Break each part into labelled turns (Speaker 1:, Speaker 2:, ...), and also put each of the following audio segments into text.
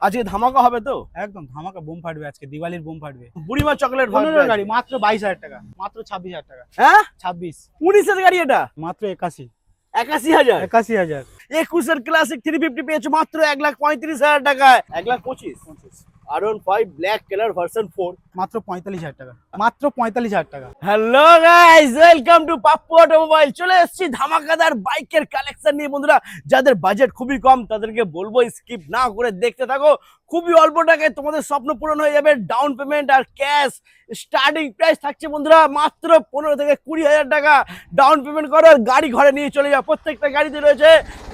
Speaker 1: আজকে ধামাকা হবে তো?
Speaker 2: একদম ধামাকা বোম ফাটবে আজকে, দিওয়ালির বোম ফাটবে।
Speaker 1: বুড়িমা চকলেট
Speaker 2: পনেরো গাড়ি মাত্র 22,000 টাকা, মাত্র 26,000 টাকা।
Speaker 1: হ্যাঁ
Speaker 2: 26
Speaker 1: 19-এর গাড়ি এটা
Speaker 2: মাত্র 81
Speaker 1: 81,000।
Speaker 2: 81,000
Speaker 1: 21-এর ক্লাসিক 350 পেয়েছো মাত্র 1,35,000 টাকায়। 1,25,000 R15 ব্ল্যাক কালার ভার্সন 4
Speaker 2: মাত্র 45,000 টাকা, মাত্র 45,000 টাকা।
Speaker 1: Hello guys, welcome to Pappu automobile. চলে এসেছি ধামাকাদার বাইকের কালেকশন নিয়ে বন্ধুরা। যাদের বাজেট খুবই কম তাদেরকে বলবো স্কিপ না করে দেখতে থাকো। খুবই অল্প টাকায় তোমাদের স্বপ্ন পূরণ হয়ে যাবে। ডাউন পেমেন্ট আর ক্যাশ স্টার্টিং প্রাইস থাকছে বন্ধুরা মাত্র 15 থেকে 20,000 টাকা। ডাউন পেমেন্ট করো আর গাড়ি ঘরে নিয়ে চলে যাও। প্রত্যেকটা গাড়িতে রয়েছে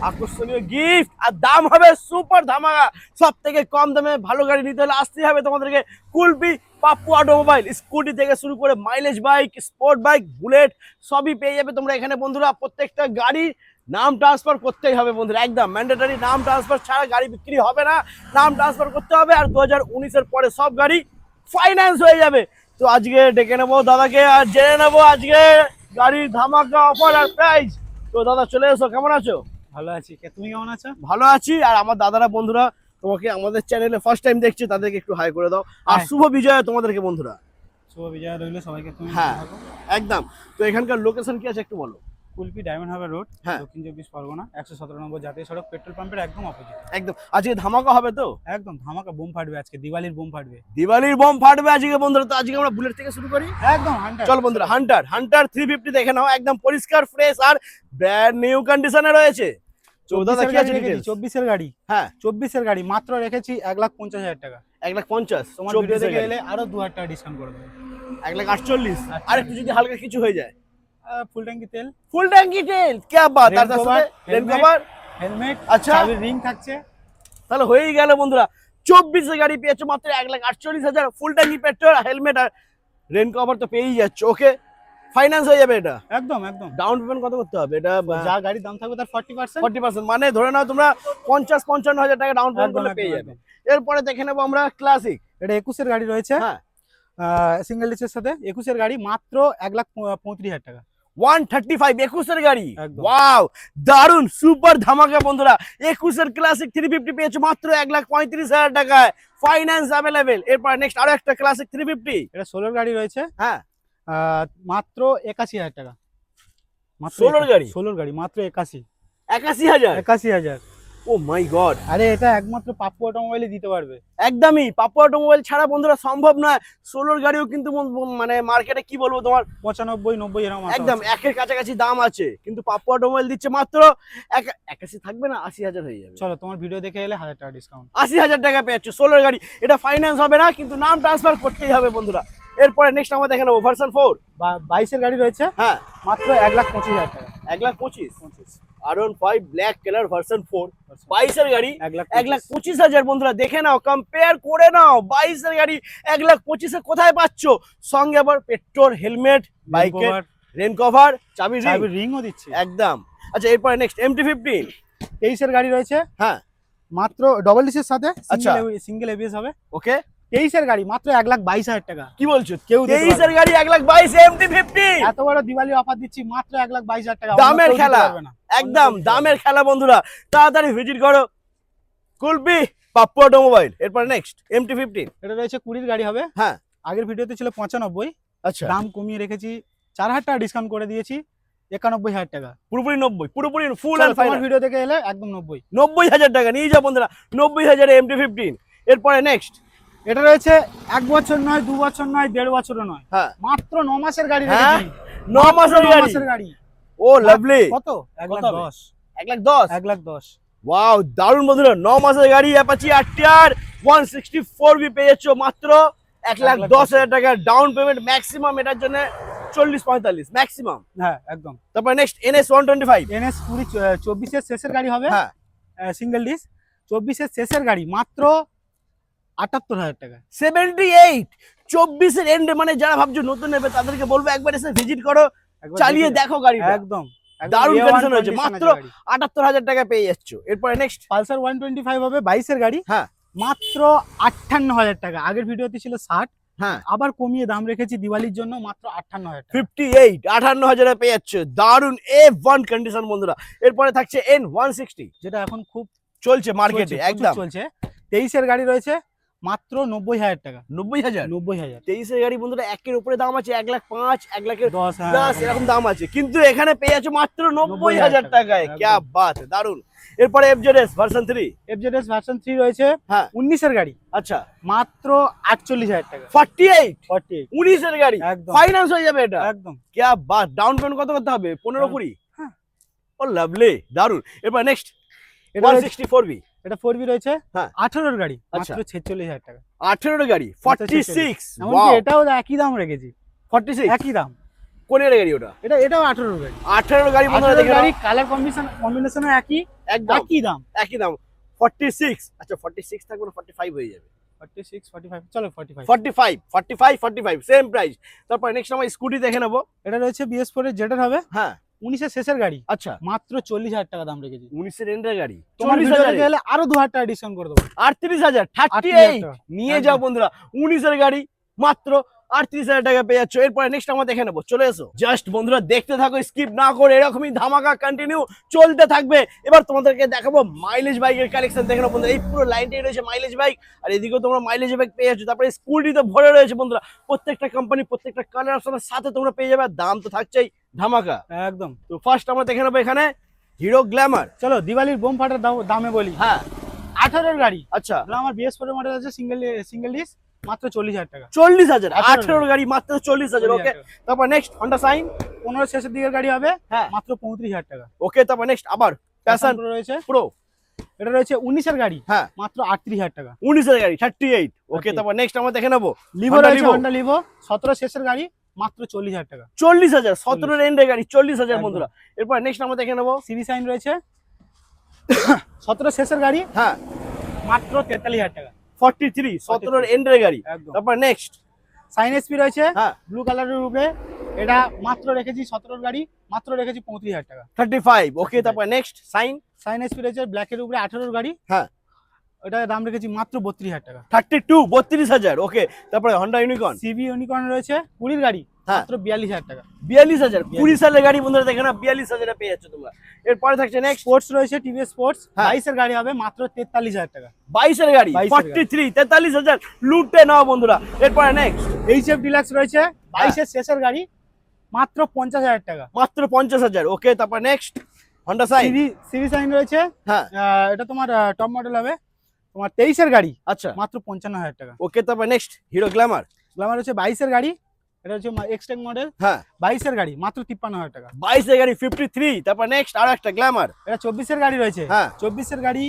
Speaker 1: আকর্ষণীয় গিফট আর দাম হবে সুপার ধামাকা। সব থেকে কম দামে ভালো গাড়ি নিতে হলে আসতে হবে তোমাদেরকে কুলপি পাপ্পু অটোমোবাইল। স্কুটি থেকে শুরু করে mileage bike, sport bike, bullet সবই পেয়ে যাবে তোমরা এখানে বন্ধুরা। প্রত্যেকটা গাড়ি নাম ট্রান্সফার করতেই হবে বন্ধুরা, একদম ম্যান্ডেটরি। নাম ট্রান্সফার ছাড়া গাড়ি বিক্রি হবে না, নাম ট্রান্সফার করতে হবে। আর 2019-এর পরে সব গাড়ি ফাইন্যান্স হয়ে যাবে। তো আজকে ডেকে নেবো দাদাকে আর জেনে নেবো আজকে গাড়ির ধামাকা অফার আর প্রাইস। তো দাদা চলে এসো, কেমন আছো?
Speaker 2: ভালো আছি, তুমি কেমন আছো?
Speaker 1: ভালো আছি। আর আমার দাদারা বন্ধুরা তোমাকে আমাদের চ্যানেলে ফার্স্ট টাইম দেখছি, তাদেরকে একটু হাই করে দাও। আর শুভ বিজয় তোমাদেরকে বন্ধুরা।
Speaker 2: শুভ বিজয় রইল সবাইকে। তুমি
Speaker 1: হ্যাঁ একদম। তো এখানকার লোকেশন কি আছে একটু বলো।
Speaker 2: কুলপি ডায়মন্ড হারবার রোড,
Speaker 1: হ্যাঁ।
Speaker 2: দক্ষিণ 24 পরগনা, 117 নম্বর জাতীয় সড়ক, পেট্রোল পাম্পের একদম অপোজিট।
Speaker 1: একদম আজকে ধামাকা হবে তো?
Speaker 2: একদম ধামাকা বোম ফাটবে আজকে, দিওয়ালির বোম ফাটবে।
Speaker 1: দিওয়ালির বোম ফাটবে আজকে বন্ধুরা। তো আজকে আমরা বুলেট থেকে শুরু করি।
Speaker 2: একদম হান্টার।
Speaker 1: চল বন্ধুরা, হান্টার 350 দেখে নাও। একদম পরিষ্কার ফ্রেশ আর ব্র্যান্ড নিউ কন্ডিশনে রয়েছে।
Speaker 2: 24-এর গাড়ি,
Speaker 1: হ্যাঁ
Speaker 2: 24-এর গাড়ি মাত্র রেখেছি 1,50,000 টাকা।
Speaker 1: 1,50,000
Speaker 2: তোমার ভিডিও দেখে এলে আরো 2,000 টাকা ডিসকাউন্ট করে দেবো।
Speaker 1: 1,48,000। আর একটু যদি হালকা কিছু হয়ে যায়,
Speaker 2: ফুল ট্যাঙ্কি তেল,
Speaker 1: ফুল ট্যাঙ্কি তেল, কি বাত। তার সাথে রেন কভার,
Speaker 2: হেলমেট,
Speaker 1: আচ্ছা
Speaker 2: চাবির রিং থাকছে।
Speaker 1: তাহলে হয়েই গেল বন্ধুরা। 24-এর গাড়ি পেয়েছো মাত্র 1,48,000। ফুল ট্যাঙ্কি পেট্রোল, হেলমেট আর রেন কভার তো পেয়েই যাচ্ছে। ওকে ফাইন্যান্স হয়ে যাবে এটা।
Speaker 2: একদম একদম।
Speaker 1: ডাউন পেমেন্ট কত করতে হবে? এটা
Speaker 2: যা গাড়ির দাম থাকবে তার 40%।
Speaker 1: 40%, মানে ধরে নাও তোমরা 50-55,000 টাকা ডাউন পেমেন্ট করলে পেয়ে যাবে। এরপরে দেখে নেবো আমরা ক্লাসিক।
Speaker 2: এটা 21-এর গাড়ি রয়েছে,
Speaker 1: হ্যাঁ
Speaker 2: সিঙ্গেল ডিসের সাথে। 21-এর গাড়ি মাত্র 1,35,000 টাকা।
Speaker 1: 135 21-এর গাড়ি।
Speaker 2: একদম।
Speaker 1: ওয়াও দারুন সুপার ধামাকা বন্ধুরা। 21-এর ক্লাসিক 350 পেয়েছো মাত্র 1,35,000 টাকায়। Finance available. এরপর নেক্সট আরো একটা ক্লাসিক 350।
Speaker 2: এটা 16-এর গাড়ি রয়েছে,
Speaker 1: হ্যাঁ
Speaker 2: মাত্র 81,000 টাকা।
Speaker 1: 16-এর গাড়ি,
Speaker 2: 16-এর গাড়ি মাত্র 81,000।
Speaker 1: 81,000। ও মাই গড।
Speaker 2: আরে এটা একমাত্র পাপ্পু অটোমোবাইলে দিতে পারবে।
Speaker 1: একদমই পাপ্পু অটোমোবাইল ছাড়া বন্ধুরা সম্ভব নয়। 16-এর গাড়িও কিন্তু মানে মার্কেটে কি বলবো তোমার
Speaker 2: 95-90 এরকম
Speaker 1: একদম একের কাছাকাছি দাম আছে, কিন্তু পাপ্পু অটোমোবাইল দিচ্ছে মাত্র 81 থাকবে না, 80,000 হয়ে যাবে।
Speaker 2: চলো তোমার ভিডিও দেখে এলে 1,000 টাকা ডিসকাউন্ট।
Speaker 1: 80,000 টাকা পেয়েছো 16-এর গাড়ি। এটা ফাইন্যান্স হবে না, কিন্তু নাম ট্রান্সফার করতেই হবে বন্ধুরা। এরপরে নেক্সট আমরা দেখে নেবো ভার্সন 4।
Speaker 2: 22-এর গাড়ি রয়েছে,
Speaker 1: হ্যাঁ
Speaker 2: মাত্র 1,25,000 টাকা।
Speaker 1: 1,25,000 R15 ব্ল্যাক কালার ভার্সন 4 22-এর গাড়ি
Speaker 2: 1,25,000
Speaker 1: 1,25,000 বন্ধুরা। দেখে নাও, কম্পেয়ার করে নাও। 22-এর গাড়ি 1,25,000 কোথায় পাচ্ছ? সঙ্গে আবার পেট্রোল, হেলমেট, বাইকের রেন কভার, চাবির
Speaker 2: রিংও দিচ্ছে
Speaker 1: একদম। আচ্ছা এরপরে নেক্সট MT-15।
Speaker 2: 23-এর গাড়ি রয়েছে,
Speaker 1: হ্যাঁ
Speaker 2: মাত্র ডবল ডিসের সাথে,
Speaker 1: আচ্ছা।
Speaker 2: সিঙ্গেল এবিএস হবে।
Speaker 1: ওকে
Speaker 2: 23-এর গাড়ি মাত্র 1,22,000 টাকা।
Speaker 1: কি বলছো?
Speaker 2: কেউ দিতে পারবে
Speaker 1: 23-এর গাড়ি 1,22,000 MT-15।
Speaker 2: এত বড় দিওয়ালি অফার দিচ্ছি মাত্র 1,22,000 টাকা।
Speaker 1: দামের
Speaker 2: অন্য কেউ দিতে
Speaker 1: খেলা,
Speaker 2: পারবে না।
Speaker 1: একদম দামের খেলা বন্ধুরা। তাড়াতাড়ি ভিজিট করো কুলপি পাপ্পু অটোমোবাইল। এরপর নেক্সট MT-15।
Speaker 2: এটা রয়েছে 20-এর গাড়ি হবে,
Speaker 1: হ্যাঁ
Speaker 2: আগের ভিডিওতে ছিল 95,
Speaker 1: আচ্ছা
Speaker 2: দাম কমিয়ে রেখেছি 4,000 টাকা ডিসকাউন্ট করে দিয়েছি 91,000 টাকা।
Speaker 1: পুরোপুরি 90, পুরোপুরি ফুল
Speaker 2: চলো,
Speaker 1: অ্যান্ড
Speaker 2: তোমার
Speaker 1: ফাইনাল
Speaker 2: ভিডিও দেখে এলে একদম 90।
Speaker 1: 90,000 টাকা নিয়ে যাও বন্ধুরা। 90,000 MT-15। এরপরে নেক্সট
Speaker 2: এটা রয়েছে 1 বছর নয়, 2 বছর নয়, 1.5 বছরও নয়,
Speaker 1: হ্যাঁ
Speaker 2: মাত্র 9 মাসের গাড়ি
Speaker 1: হ্যাঁ
Speaker 2: রেখেছি।
Speaker 1: 9 মাসের
Speaker 2: 9
Speaker 1: গাড়ি।
Speaker 2: মাসের গাড়ি।
Speaker 1: ও লাভলি।
Speaker 2: কত? 1,10,000।
Speaker 1: 1,10,000।
Speaker 2: 1,10,000।
Speaker 1: ওয়াও দারুণ বন্ধুরা। 9 মাসের গাড়ি অ্যাপাচি RTR 164 বি পেয়েছো মাত্র 1,10,000 টাকা। ডাউন পেমেন্ট ম্যাক্সিমাম এটার জন্য 40-45 ম্যাক্সিমাম।
Speaker 2: হ্যাঁ একদম।
Speaker 1: তারপর নেক্সট NS 125।
Speaker 2: NS 24-এর শেষের গাড়ি হবে,
Speaker 1: হ্যাঁ
Speaker 2: সিঙ্গেল ডিস। 24-এর শেষের গাড়ি মাত্র 78,000 টাকা।
Speaker 1: 78। 24-এর এন্ডে, মানে যারা ভাবছো নতুন নেবে তাদেরকে বলবো একবার এসে ভিজিট করো,
Speaker 2: একবার
Speaker 1: চালিয়ে
Speaker 2: দেখে
Speaker 1: দেখো গাড়িটা।
Speaker 2: একদম
Speaker 1: দারুণ
Speaker 2: A1
Speaker 1: কন্ডিশন হয়েছে,
Speaker 2: condition
Speaker 1: মাত্র
Speaker 2: আছে গাড়ি।
Speaker 1: 78,000 টাকা পেয়ে যাচ্ছ। এরপরে নেক্সট
Speaker 2: পালসার 125 হবে 22-এর গাড়ি,
Speaker 1: হ্যাঁ
Speaker 2: মাত্র 58,000 টাকা। আগের ভিডিওতে ছিল 60,
Speaker 1: হ্যাঁ
Speaker 2: আবার কমিয়ে দাম রেখেছি দিওয়ালির জন্য মাত্র 58,000 টাকা।
Speaker 1: 58 পেয়ে যাচ্ছ। দারুণ A1 কন্ডিশন বন্ধুরা। এরপরে থাকছে N160,
Speaker 2: যেটা এখন খুব
Speaker 1: চলছে মার্কেটে
Speaker 2: চলছে, প্রচুর
Speaker 1: একদম।
Speaker 2: চলছে। 23-এর গাড়ি রয়েছে মাত্র 90,000 টাকা।
Speaker 1: 90,000?
Speaker 2: 90,000
Speaker 1: 23-এর গাড়ি বন্ধুরা একের উপরে দাম আছে, 1,05,000, 1,10,000,
Speaker 2: 10
Speaker 1: এরকম দাম আছে, কিন্তু এখানে পেয়ে যাচ্ছে মাত্র 90,000
Speaker 2: 90,000
Speaker 1: টাকায়।
Speaker 2: একদম।
Speaker 1: ক্যা বাত, দারুন। এরপরে FZS ভার্সন 3।
Speaker 2: FZS ভার্সন 3 রয়েছে
Speaker 1: হ্যাঁ
Speaker 2: 19-এর গাড়ি
Speaker 1: আচ্ছা,
Speaker 2: মাত্র 48,000 টাকা।
Speaker 1: 48,
Speaker 2: 48
Speaker 1: 19-এর গাড়ি,
Speaker 2: একদম
Speaker 1: ফাইন্যান্স হয়ে যাবে এটা।
Speaker 2: একদম।
Speaker 1: ক্যা বাত, ডাউন পেমেন্ট কত করতে হবে? 15-20?
Speaker 2: হ্যাঁ।
Speaker 1: ও লাভলি, দারুন। এরপর নেক্সট
Speaker 2: এটা রয়েছে-
Speaker 1: 164B।
Speaker 2: এটা 4B রয়েছে
Speaker 1: হ্যাঁ।
Speaker 2: 18-এর গাড়ি
Speaker 1: আচ্ছা।
Speaker 2: মাত্র 46,000 টাকা।
Speaker 1: 18-এর গাড়ি 46,
Speaker 2: এমনকি
Speaker 1: ওয়াও,
Speaker 2: এটাও একই দাম রেখেছি,
Speaker 1: 46।
Speaker 2: একই দাম।
Speaker 1: কোন এর গাড়ি ওটা?
Speaker 2: এটাও 18-এর গাড়ি।
Speaker 1: 18-এর গাড়ি বন্ধুরা
Speaker 2: 18-এর
Speaker 1: দেখে
Speaker 2: গাড়ি
Speaker 1: নাও,
Speaker 2: কালার কম্বিনেশনও একই,
Speaker 1: একদম
Speaker 2: একই দাম।
Speaker 1: একই দাম, 46। আচ্ছা 46 থাকবে না, 45 হয়ে যাবে।
Speaker 2: 46 45 চলো 45।
Speaker 1: 45 সেম প্রাইস। তারপর নেক্সট আমরা স্কুটি দেখে নেবো।
Speaker 2: এটা রয়েছে BS4 এর জেটার হবে,
Speaker 1: হ্যাঁ
Speaker 2: 19-এর শেষের গাড়ি
Speaker 1: আচ্ছা,
Speaker 2: মাত্র 40,000 টাকা দাম রেখেছি।
Speaker 1: 19-এর এন্ডের গাড়ি
Speaker 2: তোমার ভিডিও
Speaker 1: 40,000
Speaker 2: দেখে এলে আরো 2,000 টাকা ডিসকাউন্ট করে দেবো।
Speaker 1: 38,000,
Speaker 2: 38,000
Speaker 1: 38
Speaker 2: টাকা।
Speaker 1: নিয়ে যাও
Speaker 2: একদম।
Speaker 1: বন্ধুরা, 19-এর গাড়ি মাত্র 38,000 টাকা পেয়ে যাচ্ছ। এরপরে নেক্সট আমরা দেখে নেবো, চলে এসো। জাস্ট বন্ধুরা দেখতে থাকো, স্কিপ না করে, এরকমই ধামাকা কন্টিনিউ চলতে থাকবে। এবার তোমাদেরকে দেখাবো মাইলেজ বাইকের কালেকশন। দেখে নাও বন্ধুরা, এই পুরো লাইনটাই রয়েছে মাইলেজ বাইক, আর এদিকেও তোমরা মাইলেজ বাইক পেয়ে যাচ্ছ। তারপরে স্কুটি তো ভরে রয়েছে বন্ধুরা, প্রত্যেকটা কোম্পানি প্রত্যেকটা কালার অপশনের সাথে তোমরা পেয়ে যাবে, আর দাম তো থাকছেই ধামাকা।
Speaker 2: একদম।
Speaker 1: তো ফার্স্ট আমরা দেখে নেবো এখানে হিরো গ্ল্যামার।
Speaker 2: চলো দিওয়ালির বোম ফাটার দামে বলি।
Speaker 1: হ্যাঁ
Speaker 2: 18-এর গাড়ি,
Speaker 1: আচ্ছা,
Speaker 2: আমার BS4 এর মডেল আছে সিঙ্গেল ডিস মাত্র 40,000 টাকা।
Speaker 1: 40,000,
Speaker 2: 18
Speaker 1: 18 গাড়ি মাত্র 40,000। ওকে, তারপর নেক্সট হন্ডা সাইন।
Speaker 2: 15 শেষের দিকের গাড়ি হবে
Speaker 1: হ্যাঁ
Speaker 2: মাত্র 35,000 টাকা।
Speaker 1: ওকে, তারপর নেক্সট আবার প্যাশন
Speaker 2: Pro রয়েছে,
Speaker 1: প্রো।
Speaker 2: এটা রয়েছে 19-এর গাড়ি
Speaker 1: হ্যাঁ
Speaker 2: মাত্র 38,000 টাকা।
Speaker 1: 19-এর গাড়ি 38। ওকে,
Speaker 2: 38
Speaker 1: তারপর নেক্সট আমরা দেখে নেবো
Speaker 2: লিভো
Speaker 1: Honda
Speaker 2: রয়েছে,
Speaker 1: Livo।
Speaker 2: হন্ডা লিভো 17 শেষের গাড়ি মাত্র 40,000 টাকা।
Speaker 1: 40,000, 17-এর এন্ডের গাড়ি 40,000
Speaker 2: একদম।
Speaker 1: বন্ধুরা। এরপর নেক্সট আমরা দেখে নেবো
Speaker 2: সিবি সাইন রয়েছে 17 শেষের গাড়ি
Speaker 1: হ্যাঁ
Speaker 2: মাত্র 43,000 টাকা।
Speaker 1: 43, 17-এর এন্ডের গাড়ি।
Speaker 2: একদম।
Speaker 1: তারপর নেক্সট
Speaker 2: সাইন এসপি রয়েছে
Speaker 1: হ্যাঁ
Speaker 2: ব্লু কালারের উপরে, এটা মাত্র রেখেছি 17-এর গাড়ি মাত্র রেখেছি 35,000 টাকা।
Speaker 1: 35। ওকে,
Speaker 2: 35
Speaker 1: তারপর নেক্সট সাইন
Speaker 2: সাইন এসপি রয়েছে ব্ল্যাকের উপরে 18-এর গাড়ি,
Speaker 1: হ্যাঁ
Speaker 2: এটা দাম রেখেছি মাত্র 32,000 টাকা।
Speaker 1: 32, 32,000। ওকে, তারপরে হন্ডা ইউনিকর্ন
Speaker 2: সিবি ইউনিকর্ন রয়েছে 20-এর গাড়ি
Speaker 1: হ্যাঁ
Speaker 2: মাত্র 42,000 টাকা।
Speaker 1: 42,000, 20 সালের গাড়ি বন্ধুরা দেখে না, 42,000 পেয়ে যাচ্ছ তোমরা। এরপরে থাকছে নেক্সট
Speaker 2: স্পোর্টস রয়েছে টিভিএস স্পোর্টস
Speaker 1: হ্যাঁ।
Speaker 2: 22-এর গাড়ি হবে মাত্র 43,000 টাকা।
Speaker 1: 22-এর গাড়ি
Speaker 2: 22-এর গাড়ি।
Speaker 1: 43, 43,000 লুটে নাও বন্ধুরা। এরপরে নেক্সট
Speaker 2: এইচএফ ডিলাক্স রয়েছে 22-এর শেষের গাড়ি মাত্র 50,000 টাকা।
Speaker 1: মাত্র 50,000। ওকে, তারপর next Honda Shine
Speaker 2: CB Shine রয়েছে,
Speaker 1: হ্যাঁ
Speaker 2: এটা তোমার টপ মডেল হবে, তোমার 23-এর গাড়ি
Speaker 1: আচ্ছা
Speaker 2: মাত্র 55,000 টাকা।
Speaker 1: ওকে, তারপর নেক্সট হিরো গ্ল্যামার
Speaker 2: গ্ল্যামার হচ্ছে 22-এর গাড়ি, এটা হচ্ছে এক্সটেক মডেল
Speaker 1: হ্যাঁ
Speaker 2: 22-এর গাড়ি মাত্র 53,000 টাকা।
Speaker 1: 22-এর গাড়ি 53। তারপর নেক্সট আর একটা গ্ল্যামার
Speaker 2: এটা 24-এর গাড়ি রয়েছে,
Speaker 1: হ্যাঁ
Speaker 2: 24-এর গাড়ি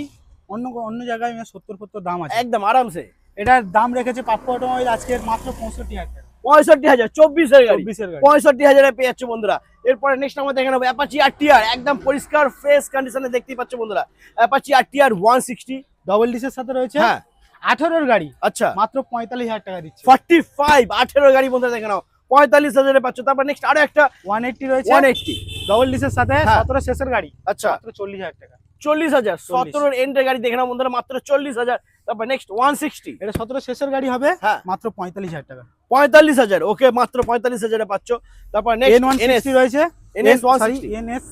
Speaker 2: অন্য অন্য জায়গায় 70 দাম আছে,
Speaker 1: একদম আরামসে।
Speaker 2: এটার দাম রেখেছে পাপ্পু অটোমোবাইল আজকে মাত্র 65,000 টাকা।
Speaker 1: 65,000, 24-এর গাড়ি
Speaker 2: 24-এর গাড়ি
Speaker 1: 65,000 পেয়ে যাচ্ছে বন্ধুরা। এরপরে নেক্সট আমরা দেখে নেবো অ্যাপাচি RTR, একদম পরিষ্কার ফ্রেশ কন্ডিশনে দেখতেই পাচ্ছ বন্ধুরা। অ্যাপাচি RTR 160
Speaker 2: ডবল ডিসের সাথে রয়েছে,
Speaker 1: হ্যাঁ
Speaker 2: 18-এর গাড়ি
Speaker 1: আচ্ছা
Speaker 2: মাত্র 45,000 টাকা দিচ্ছে।
Speaker 1: 45, 18 গাড়ি বন্ধুরা দেখে নাও, 45,000 পাচ্ছ। তারপর নেক্সট আরো একটা
Speaker 2: 180 রয়েছে
Speaker 1: 180
Speaker 2: ডবল ডিসের সাথে,
Speaker 1: হ্যাঁ।
Speaker 2: 17 শেষের গাড়ি
Speaker 1: আচ্ছা
Speaker 2: মাত্র 40,000 টাকা।
Speaker 1: 40,000, 17-এর এন্ডের গাড়ি দেখে নাও বন্ধুরা, মাত্র 40,000। তারপর নেক্সট 160
Speaker 2: এটা 17 শেষের গাড়ি হবে
Speaker 1: হ্যাঁ
Speaker 2: মাত্র 45,000 টাকা।
Speaker 1: 45,000। ওকে, মাত্র 45,000 পাচ্ছ। তারপর নেক্সট
Speaker 2: N160 রয়েছে,
Speaker 1: NS
Speaker 2: সরি
Speaker 1: 160
Speaker 2: NS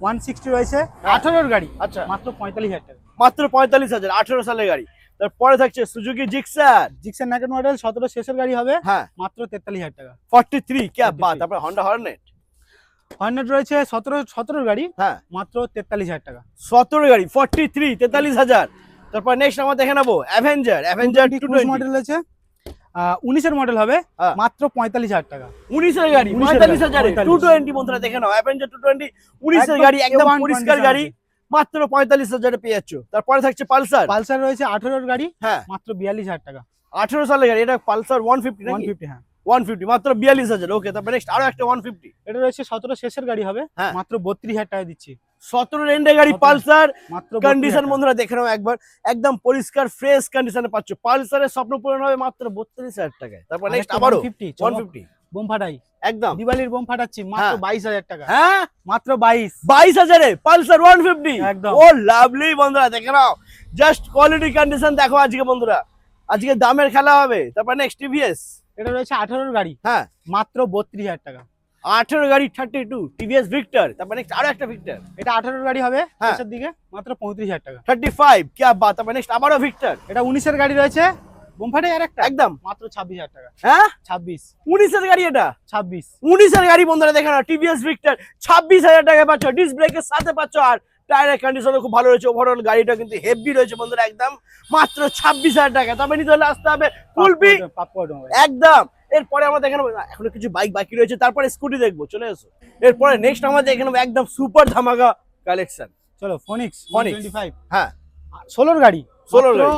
Speaker 2: 160 রয়েছে
Speaker 1: হ্যাঁ।
Speaker 2: 18-এর গাড়ি
Speaker 1: আচ্ছা
Speaker 2: মাত্র 45,000 টাকা।
Speaker 1: মাত্র 45,000, 18 সালের গাড়ি। তারপরে থাকছে Suzuki Gixxer
Speaker 2: Gixxer naked model 17 শেষের গাড়ি হবে
Speaker 1: হ্যাঁ
Speaker 2: মাত্র 43,000 টাকা।
Speaker 1: 43, क्या
Speaker 2: 43
Speaker 1: बात। তারপর হন্ডা হর্নেট
Speaker 2: হর্নেট রয়েছে 17-এর গাড়ি
Speaker 1: হ্যাঁ
Speaker 2: মাত্র 43,000 টাকা।
Speaker 1: 17 গাড়ি 43, 43,000। তারপর নেক্সট আমরা দেখে নেবো অ্যাভেঞ্জার
Speaker 2: 220 মডেল রয়েছে, 19-এর মডেল হবে
Speaker 1: হ্যাঁ।
Speaker 2: মাত্র 45,000 টাকা।
Speaker 1: 19-এর গাড়ি
Speaker 2: 19-এর
Speaker 1: 45,000।
Speaker 2: 45,000
Speaker 1: 220 বন্ধুরা দেখে নাও, অ্যাভেঞ্জার 220 19-এর গাড়ি, একদম
Speaker 2: A1
Speaker 1: পরিষ্কার
Speaker 2: condition
Speaker 1: গাড়ি,
Speaker 2: আছে।
Speaker 1: মাত্র 45,000 পেয়ে যাচ্ছ। তারপরে থাকছে পালসার
Speaker 2: পালসার রয়েছে 18-এর গাড়ি
Speaker 1: হ্যাঁ
Speaker 2: মাত্র 42,000 টাকা।
Speaker 1: 18 সালের গাড়ি, এটা পালসার 150 নাকি
Speaker 2: 150 হ্যাঁ।
Speaker 1: 150 মাত্র 42,000। ওকে, তারপর নেক্সট আরো একটা 150
Speaker 2: এটা রয়েছে 17 শেষের গাড়ি হবে
Speaker 1: হ্যাঁ।
Speaker 2: মাত্র 32,000 টাকা দিচ্ছি।
Speaker 1: 17-এর এন্ডের গাড়ি
Speaker 2: 17
Speaker 1: পালসার
Speaker 2: মাত্র
Speaker 1: কন্ডিশন
Speaker 2: 32,000
Speaker 1: বন্ধুরা দেখে নাও একবার, একদম পরিষ্কার ফ্রেশ কন্ডিশনে পাচ্ছ। পালসারের স্বপ্ন পূরণ হবে মাত্র 32,000 টাকায়। তারপর নেক্সট
Speaker 2: আরেকটা
Speaker 1: আবারও
Speaker 2: 150
Speaker 1: 150
Speaker 2: বোম ফাটাই,
Speaker 1: একদম
Speaker 2: দিওয়ালির বোম ফাটাচ্ছি মাত্র
Speaker 1: হ্যাঁ।
Speaker 2: 22,000 টাকা,
Speaker 1: হ্যাঁ
Speaker 2: মাত্র 22।
Speaker 1: 22,000 পালসার 150
Speaker 2: একদম।
Speaker 1: ও লাভলি বন্ধুরা দেখে নাও, জাস্ট কোয়ালিটি কন্ডিশন দেখো আজকে বন্ধুরা, আজকে দামের খেলা হবে। তারপর নেক্সট টিভিএস
Speaker 2: এটা রয়েছে 18-এর গাড়ি
Speaker 1: হ্যাঁ
Speaker 2: মাত্র 32,000 টাকা।
Speaker 1: 18 গাড়ি 32 টিভিএস ভিক্টর, তারপর নেক্সট আরো একটা ভিক্টর
Speaker 2: এটা 18 গাড়ি হবে
Speaker 1: হ্যাঁ।
Speaker 2: শেষের দিকে, মাত্র 35,000 টাকা।
Speaker 1: 35, কি বাত। তারপর নেক্সট আবারও ভিক্টর,
Speaker 2: এটা 19-এর গাড়ি রয়েছে, বোমফাটে আর একটা,
Speaker 1: একদম
Speaker 2: মাত্র 26,000 টাকা।
Speaker 1: হ্যাঁ
Speaker 2: 26
Speaker 1: 19 এর গাড়ি, এটা
Speaker 2: 26
Speaker 1: 19 এর গাড়ি বন্ধুরা দেখে নাও, টিভিএস ভিক্টর 26,000 টাকায় পাচ্ছ, ডিস্ক ব্রেকের সাথে পাচ্ছ, আর টায়ারের কন্ডিশনও খুব ভালো রয়েছে, ওভারঅল গাড়িটা কিন্তু হেভি রয়েছে বন্ধুরা, একদম মাত্র 26,000 টাকা। তবে নিতে হলে আসতে হবে কুলপি
Speaker 2: পাপ্পু অটোমোবাইল।
Speaker 1: একদম। এরপরে আমরা দেখে নেবো, এখনো কিছু বাইক বাকি রয়েছে, তারপরে স্কুটি দেখবো, চলে এসো। এরপরে নেক্সট আমরা দেখে নেবো একদম সুপার ধামাকা কালেকশন।
Speaker 2: চলো ফোনিক্স
Speaker 1: Phoenix।
Speaker 2: 125,
Speaker 1: হ্যাঁ
Speaker 2: 16 গাড়ি,
Speaker 1: 16 গাড়ি।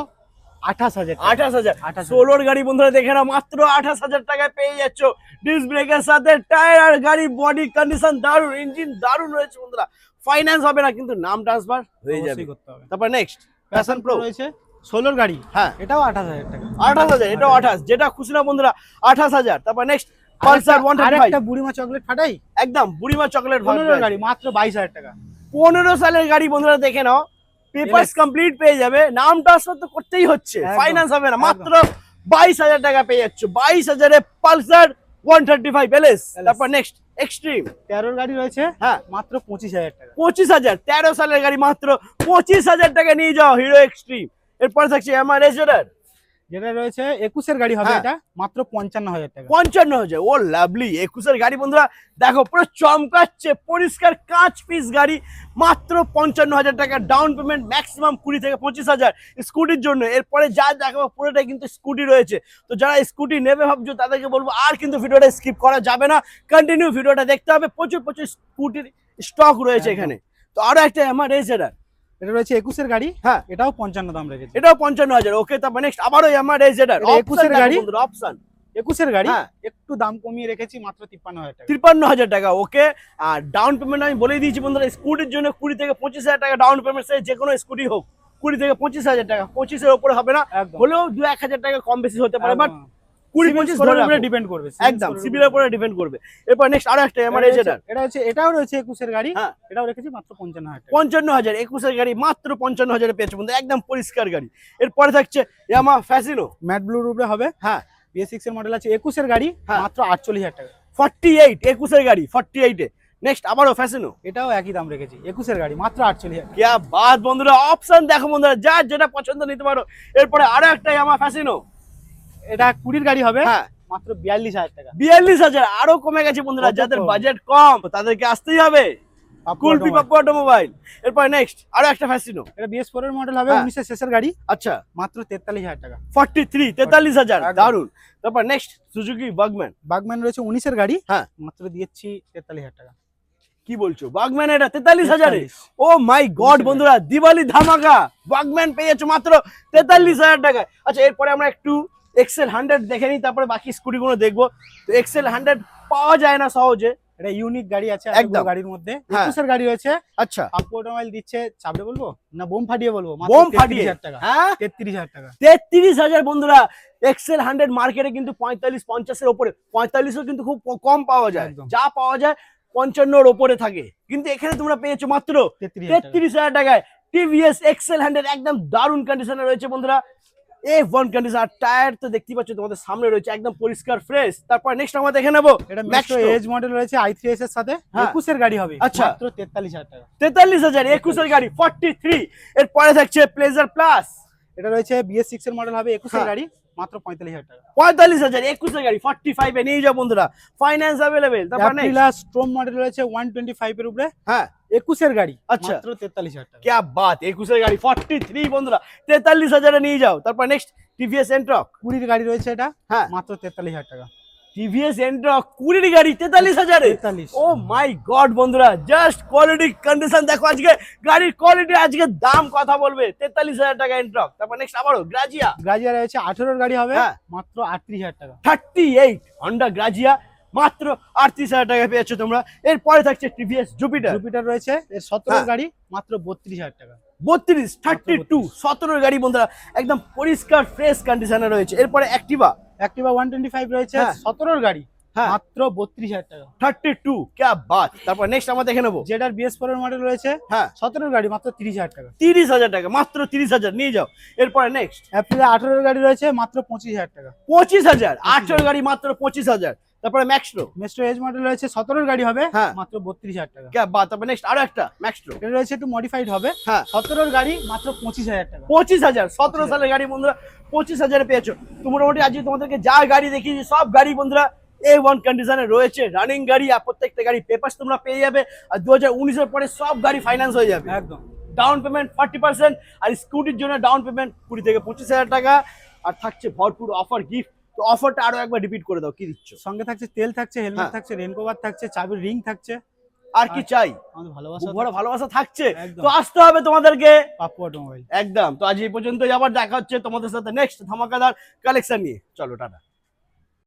Speaker 2: 28,000
Speaker 1: 28,000
Speaker 2: 28,000
Speaker 1: 16 গাড়ি বন্ধুরা দেখে নাও, মাত্র 28,000 টাকায় পেয়ে যাচ্ছ, ডিস্ক ব্রেকের সাথে টায়ার, আর গাড়ি বডি কন্ডিশন দারুন, ইঞ্জিন দারুন রয়েছে বন্ধুরা। ফাইন্যান্স হবে না, কিন্তু নাম ট্রান্সফার হয়ে যাবে।
Speaker 2: অবশ্যই করতে হবে।
Speaker 1: তারপর নেক্সট প্যাশন প্রো
Speaker 2: রয়েছে 16 গাড়ি,
Speaker 1: হ্যাঁ
Speaker 2: এটাও 28,000 টাকা।
Speaker 1: 28,000, এটাও 28, যেটা খুশি না বন্ধুরা 28,000। তারপর নেক্সট পালসার
Speaker 2: আরেকটা
Speaker 1: 125,
Speaker 2: বুড়িমা চকলেট ফাটাই,
Speaker 1: একদম বুড়িমা চকলেট
Speaker 2: 15 গাড়ি, মাত্র 22,000 টাকা।
Speaker 1: 15 সালের গাড়ি বন্ধুরা দেখে নাও, পেপারস
Speaker 2: LS
Speaker 1: কমপ্লিট পেয়ে যাবে, নাম ট্রান্সফার তো করতেই হচ্ছে,
Speaker 2: একদম,
Speaker 1: ফাইন্যান্স হবে না,
Speaker 2: একদম।
Speaker 1: মাত্র 22,000 টাকা পেয়ে যাচ্ছ, 22,000 এ পালসার 135 LS। তারপর নেক্সট এক্সট্রিম
Speaker 2: 13 গাড়ি রয়েছে,
Speaker 1: হ্যাঁ
Speaker 2: মাত্র 25,000 টাকা।
Speaker 1: 25,000, 13 সালের গাড়ি মাত্র 25,000 টাকা নিয়ে যাও, হিরো এক্সট্রিম। এরপর থাকছে আমার রেজোরার,
Speaker 2: যেটা রয়েছে 21-এর গাড়ি হবে,
Speaker 1: হ্যাঁ।
Speaker 2: এটা মাত্র 55,000 টাকা।
Speaker 1: 55,000, ও লাভলি 21-এর গাড়ি বন্ধুরা দেখো, পুরো চমকাচ্ছে, পরিষ্কার কাঁচ পিস গাড়ি, মাত্র 55,000 টাকা ডাউন পেমেন্ট, ম্যাক্সিমাম 20 থেকে 25,000 স্কুটির জন্য। এরপরে যা দেখাবো পুরোটাই কিন্তু স্কুটি রয়েছে, তো যারা স্কুটি নেবে ভাবছো তাদেরকে বলবো আর কিন্তু ভিডিওটা স্কিপ করা যাবে না, কন্টিনিউ ভিডিওটা দেখতে হবে, প্রচুর প্রচুর স্কুটির স্টক রয়েছে
Speaker 2: একদম।
Speaker 1: এখানে। তো আরো একটা আমার রেজোরার,
Speaker 2: এটা রয়েছে 21-এর গাড়ি,
Speaker 1: হ্যাঁ
Speaker 2: এটাও 55 দাম রেখেছে।
Speaker 1: এটাও 55,000, ওকে। তারপর নেক্সট আবারও আমার রেজোরার,
Speaker 2: এটা 21-এর গাড়ি।
Speaker 1: অপশন
Speaker 2: 21-এর গাড়ি,
Speaker 1: হ্যাঁ।
Speaker 2: একটু দাম কমিয়ে রেখেছি, মাত্র 53,000 টাকা।
Speaker 1: 53,000 টাকা, ওকে। আর ডাউন পেমেন্ট আমি বলেই দিয়েছি বন্ধুরা, স্কুটির জন্য 20 থেকে 25,000 টাকা ডাউন পেমেন্ট, সে যে কোনো স্কুটি হোক 20 থেকে 25,000 টাকা, 25-এর উপরে হবে না,
Speaker 2: একদম।
Speaker 1: হলেও 2-1,000 টাকা কম বেশি হতে পারে, বাট
Speaker 2: একদম।
Speaker 1: 20-25
Speaker 2: Civil
Speaker 1: ধরে
Speaker 2: score-এর উপরে
Speaker 1: রাখো।
Speaker 2: ডিপেন্ড করবে,
Speaker 1: একদম সিভিলের উপরে ডিপেন্ড করবে। এরপর নেক্সট আরো একটা আমার রেজোরার,
Speaker 2: এটাও রয়েছে 21-এর গাড়ি,
Speaker 1: হ্যাঁ।
Speaker 2: এটাও রেখেছি মাত্র 55,000 টাকা।
Speaker 1: 55,000, 21-এর গাড়ি মাত্র 55,000 পেয়েছে বন্ধু, একদম পরিষ্কার গাড়ি। এরপরে থাকছে ইয়ামা ফ্যাসিনো,
Speaker 2: ম্যাট ব্লুর উপরে হবে,
Speaker 1: হ্যাঁ
Speaker 2: BS6 এর মডেল আছে, 21-এর গাড়ি,
Speaker 1: হ্যাঁ।
Speaker 2: মাত্র 48,000 টাকা।
Speaker 1: 48, 21-এর গাড়ি 48-এ। নেক্সট আবারও ফ্যাসিনো,
Speaker 2: এটাও একই দাম রেখেছি, 21-এর গাড়ি, মাত্র 48,000 টাকা।
Speaker 1: কিয়া বাত বন্ধুরা, অপশন দেখো বন্ধুরা, যার যেটা পছন্দ নিতে পারো। এরপরে আরো একটা ইয়ামা ফ্যাসিনো,
Speaker 2: এটা 20-এর গাড়ি হবে,
Speaker 1: হ্যাঁ
Speaker 2: মাত্র 42,000 টাকা।
Speaker 1: 42,000, আরো কমে গেছে বন্ধুরা,
Speaker 2: কত
Speaker 1: যাদের
Speaker 2: কম?
Speaker 1: বাজেট কম তাদেরকে আসতেই হবে কুলপি পাপ্পু অটোমোবাইল। এরপর নেক্সট আরো একটা ফ্যাসিনো,
Speaker 2: এটা BS4 এর মডেল হবে,
Speaker 1: হ্যাঁ।
Speaker 2: 19-এর শেষের গাড়ি,
Speaker 1: আচ্ছা
Speaker 2: মাত্র 43,000 টাকা।
Speaker 1: 43,000,
Speaker 2: একদম।
Speaker 1: দারুন। তারপর নেক্সট সুজুকি বাগম্যান,
Speaker 2: বাগম্যান রয়েছে 19-এর গাড়ি,
Speaker 1: হ্যাঁ।
Speaker 2: মাত্র দিয়েছি 43,000 টাকা।
Speaker 1: কি বলছো, বাগম্যান এটা 43,000 এ?
Speaker 2: 43,000
Speaker 1: ও মাই গড বন্ধুরা, দিওয়ালি ধামাকা, বাগম্যান পেয়ে যাচ্ছ মাত্র 43,000 টাকায়। আচ্ছা এরপরে আমরা একটু এক্সেল 100 দেখে নিই, তারপরে বাকি স্কুটি গুলো দেখবো। তো এক্সেল 100 পাওয়া যায় না সহজে,
Speaker 2: এটা ইউনিক গাড়ি আছে
Speaker 1: একদম।
Speaker 2: একদম গাড়ির মধ্যে।
Speaker 1: হ্যাঁ।
Speaker 2: 21-এর গাড়ি রয়েছে,
Speaker 1: আচ্ছা
Speaker 2: পাপ্পু অটোমোবাইল দিচ্ছে, চাপড়ে বলবো না বোম ফাটিয়ে বলবো, মাত্র
Speaker 1: বোম ফাটিয়ে
Speaker 2: 33,000 টাকা।
Speaker 1: হ্যাঁ
Speaker 2: 33,000 টাকা।
Speaker 1: 33,000 বন্ধুরা, এক্সেল 100 মার্কেটে কিন্তু 45-50-এর উপরে, 45ও কিন্তু খুব কম পাওয়া যায়,
Speaker 2: একদম।
Speaker 1: যা পাওয়া যায় 55-এর উপরে থাকে, কিন্তু এখানে তোমরা পেয়েছো মাত্র
Speaker 2: 33,000 টাকা।
Speaker 1: 33,000 টাকায় টিভিএস এক্সেল 100, একদম দারুণ কন্ডিশনে রয়েছে বন্ধুরা, F1 কন্ডিশন। আর টায়ার তো দেখতেই পাচ্ছ তোমাদের সামনে রয়েছে, একদম পরিষ্কার ফ্রেশ। তারপর নেক্সট আমরা দেখে নেবো
Speaker 2: এটা
Speaker 1: ম্যাক্সো
Speaker 2: মেট্রো এজ মডেল রয়েছে i3s এর সাথে,
Speaker 1: হ্যাঁ।
Speaker 2: 21-এর গাড়ি হবে,
Speaker 1: আচ্ছা।
Speaker 2: মাত্র 43,000 টাকা।
Speaker 1: 43,000, 21-এর গাড়ি 43। এরপরে থাকছে প্লেজার প্লাস,
Speaker 2: এটা রয়েছে BS6 এর মডেল হবে, 21-এর
Speaker 1: হ্যাঁ।
Speaker 2: গাড়ি, মাত্র 45,000 টাকা।
Speaker 1: 45,000, 21-এর গাড়ি 45 এ নিয়ে যাও বন্ধুরা, ফাইন্যান্স অ্যাভেলেবেল। তারপর নেক্সট
Speaker 2: অ্যাপ্রিলা স্ট্রম মডেল রয়েছে 125 এর উপরে,
Speaker 1: হ্যাঁ
Speaker 2: 21-এর গাড়ি,
Speaker 1: আচ্ছা।
Speaker 2: মাত্র 43,000 টাকা।
Speaker 1: क्या बात, 21-এর গাড়ি 43 বন্ধুরা, 43,000 এ নিয়ে যাও। তারপর নেক্সট টিভিএস এন্ট্রক,
Speaker 2: 20-এর গাড়ি রয়েছে, এটা
Speaker 1: হ্যাঁ
Speaker 2: মাত্র 43,000 টাকা।
Speaker 1: টিভিএস এন্ট্রক 20-এর গাড়ি 43,000 এ।
Speaker 2: 43।
Speaker 1: ও মাই গড বন্ধুরা, জাস্ট কোয়ালিটি কন্ডিশন দেখো, আজকে গাড়ির কোয়ালিটি, আজকে দাম কথা বলবে। 43,000 টাকা এন্ট্রক। তারপর নেক্সট আবারও গ্রাজিয়া,
Speaker 2: গ্রাজিয়া রয়েছে 18-এর গাড়ি হবে,
Speaker 1: হ্যাঁ।
Speaker 2: মাত্র 38,000 টাকা।
Speaker 1: 38, হন্ডা গ্রাজিয়া মাত্র 38,000 টাকা পেয়েছো তোমরা। এরপরে থাকছে টিভিএস জুপিটার,
Speaker 2: জুপিটার রয়েছে, এর 17-এর
Speaker 1: হ্যাঁ।
Speaker 2: গাড়ি, মাত্র 32,000 টাকা।
Speaker 1: 32, 17-এর গাড়ি বন্ধুরা, একদম পরিষ্কার ফ্রেশ কন্ডিশনে রয়েছে। এরপরে অ্যাক্টিভা,
Speaker 2: অ্যাক্টিভা 125 রয়েছে,
Speaker 1: হ্যাঁ।
Speaker 2: 17-এর গাড়ি,
Speaker 1: হ্যাঁ
Speaker 2: মাত্র 32,000 টাকা।
Speaker 1: 32, क्या बात। তারপর নেক্সট আমরা দেখে নেবো,
Speaker 2: যেটার BS4 এর মডেল রয়েছে,
Speaker 1: হ্যাঁ
Speaker 2: 17-এর গাড়ি, মাত্র 30,000 টাকা।
Speaker 1: 30,000 টাকা, মাত্র 30,000 নিয়ে যাও। এরপরে নেক্সট
Speaker 2: অ্যাপ্রিলা 18-এর গাড়ি রয়েছে, মাত্র 25,000 টাকা।
Speaker 1: 25,000, 18 গাড়ি মাত্র 25,000। তারপরে ম্যাক্সট্রো,
Speaker 2: মেস্ট্রো এজ মডেল রয়েছে 17 গাড়ি হবে
Speaker 1: হ্যাঁ।
Speaker 2: মাত্র 32,000 টাকা।
Speaker 1: তারপরে নেক্সট আরো একটা ম্যাক্সট্রো,
Speaker 2: এটা রয়েছে একটু মডিফাইড হবে,
Speaker 1: হ্যাঁ
Speaker 2: 17 গাড়ি মাত্র 25,000 টাকা।
Speaker 1: 25,000, 17 সালের গাড়ি বন্ধুরা 25,000 পেয়েছো। তো মোটামুটি আজকে তোমাদেরকে যা গাড়ি দেখিয়েছি সব গাড়ি বন্ধুরা A1 কন্ডিশনে রয়েছে, রানিং গাড়ি, আর প্রত্যেকটা গাড়ি পেপারস তোমরা পেয়ে যাবে। আর 2019 এর পরে সব গাড়ি ফাইন্যান্স হয়ে যাবে,
Speaker 2: একদম।
Speaker 1: ডাউন পেমেন্ট 40%, আর স্কুটির জন্য ডাউন পেমেন্ট 20 থেকে 25,000 টাকা, আর থাকছে ভরপুর অফার গিফট। তো অফারটা আরো একবার রিপিট করে দাও, কি দিচ্ছ?
Speaker 2: সঙ্গে থাকছে তেল থাকছে, হেলমেট
Speaker 1: হ্যাঁ।
Speaker 2: থাকছে, রেন কভার থাকছে, চাবির রিং থাকছে,
Speaker 1: আর কি চাই?
Speaker 2: আমাদের ভালোবাসা
Speaker 1: খুব বড় ভালোবাসা থাকছে।
Speaker 2: একদম।
Speaker 1: তো আসতে হবে তোমাদেরকে
Speaker 2: পাপ্পু অটোমোবাইল।
Speaker 1: একদম। তো আজ এই পর্যন্তই, আবার দেখা হচ্ছে তোমাদের সাথে নেক্সট ধামাকাদার কালেকশন নিয়ে। চলো টাটা।